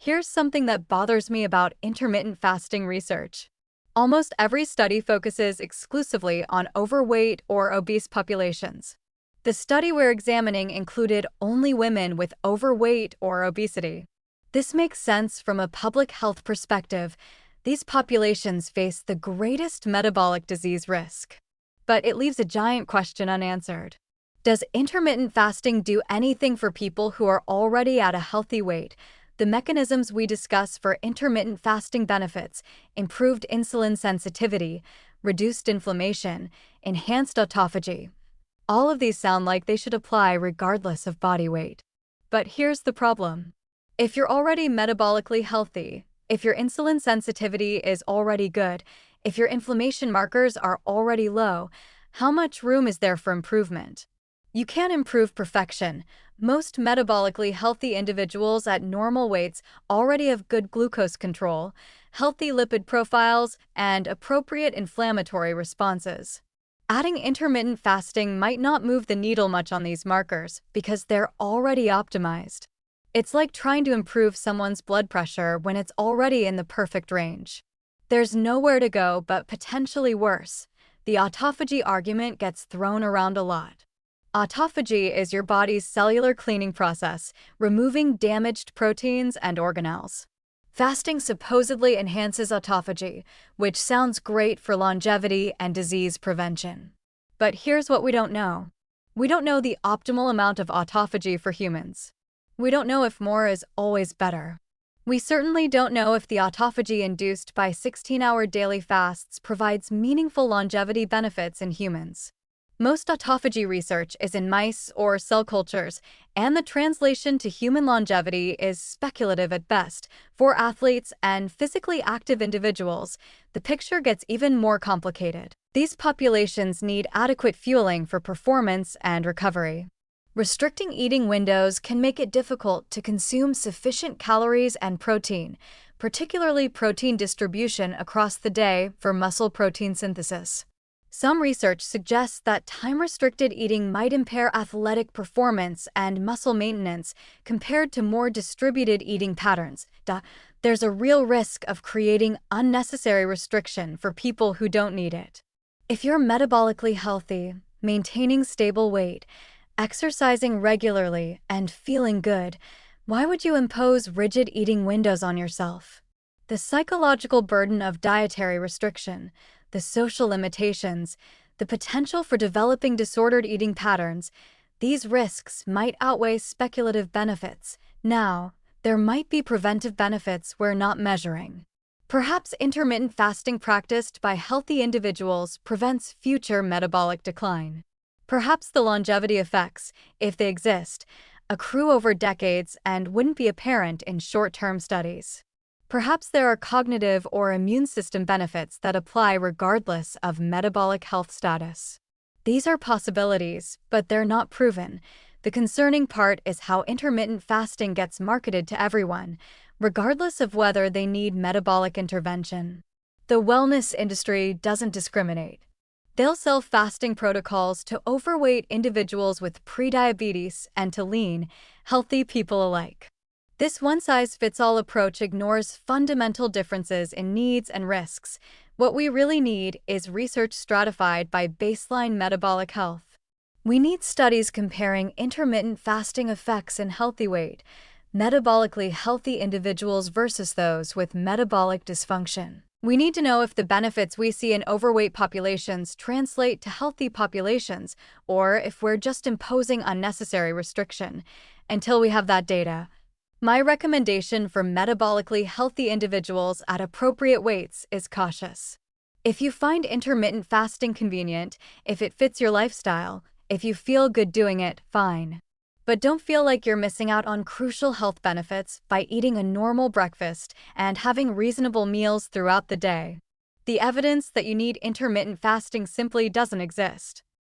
Here's something that bothers me about intermittent fasting research. Almost every study focuses exclusively on overweight or obese populations. The study we're examining included only women with overweight or obesity. This makes sense from a public health perspective. These populations face the greatest metabolic disease risk. But it leaves a giant question unanswered. Does intermittent fasting do anything for people who are already at a healthy weight? The mechanisms we discuss for intermittent fasting benefits: improved insulin sensitivity, reduced inflammation, enhanced autophagy. All of these sound like they should apply regardless of body weight. But here's the problem. If you're already metabolically healthy, if your insulin sensitivity is already good, if your inflammation markers are already low, how much room is there for improvement? You can't improve perfection. Most metabolically healthy individuals at normal weights already have good glucose control, healthy lipid profiles, and appropriate inflammatory responses. Adding intermittent fasting might not move the needle much on these markers because they're already optimized. It's like trying to improve someone's blood pressure when it's already in the perfect range. There's nowhere to go but potentially worse. The autophagy argument gets thrown around a lot. Autophagy is your body's cellular cleaning process, removing damaged proteins and organelles. Fasting supposedly enhances autophagy, which sounds great for longevity and disease prevention. But here's what we don't know. We don't know the optimal amount of autophagy for humans. We don't know if more is always better. We certainly don't know if the autophagy induced by 16-hour daily fasts provides meaningful longevity benefits in humans. Most autophagy research is in mice or cell cultures, and the translation to human longevity is speculative at best. For athletes and physically active individuals, the picture gets even more complicated. These populations need adequate fueling for performance and recovery. Restricting eating windows can make it difficult to consume sufficient calories and protein, particularly protein distribution across the day for muscle protein synthesis. Some research suggests that time-restricted eating might impair athletic performance and muscle maintenance compared to more distributed eating patterns. There's a real risk of creating unnecessary restriction for people who don't need it. If you're metabolically healthy, maintaining stable weight, exercising regularly, and feeling good, why would you impose rigid eating windows on yourself? The psychological burden of dietary restriction, the social limitations, the potential for developing disordered eating patterns, these risks might outweigh speculative benefits. Now, there might be preventive benefits we're not measuring. Perhaps intermittent fasting practiced by healthy individuals prevents future metabolic decline. Perhaps the longevity effects, if they exist, accrue over decades and wouldn't be apparent in short-term studies. Perhaps there are cognitive or immune system benefits that apply regardless of metabolic health status. These are possibilities, but they're not proven. The concerning part is how intermittent fasting gets marketed to everyone, regardless of whether they need metabolic intervention. The wellness industry doesn't discriminate. They'll sell fasting protocols to overweight individuals with prediabetes and to lean, healthy people alike. This one-size-fits-all approach ignores fundamental differences in needs and risks. What we really need is research stratified by baseline metabolic health. We need studies comparing intermittent fasting effects in healthy weight, metabolically healthy individuals versus those with metabolic dysfunction. We need to know if the benefits we see in overweight populations translate to healthy populations, or if we're just imposing unnecessary restriction. Until we have that data, my recommendation for metabolically healthy individuals at appropriate weights is cautious. If you find intermittent fasting convenient, if it fits your lifestyle, if you feel good doing it, fine. But don't feel like you're missing out on crucial health benefits by eating a normal breakfast and having reasonable meals throughout the day. The evidence that you need intermittent fasting simply doesn't exist.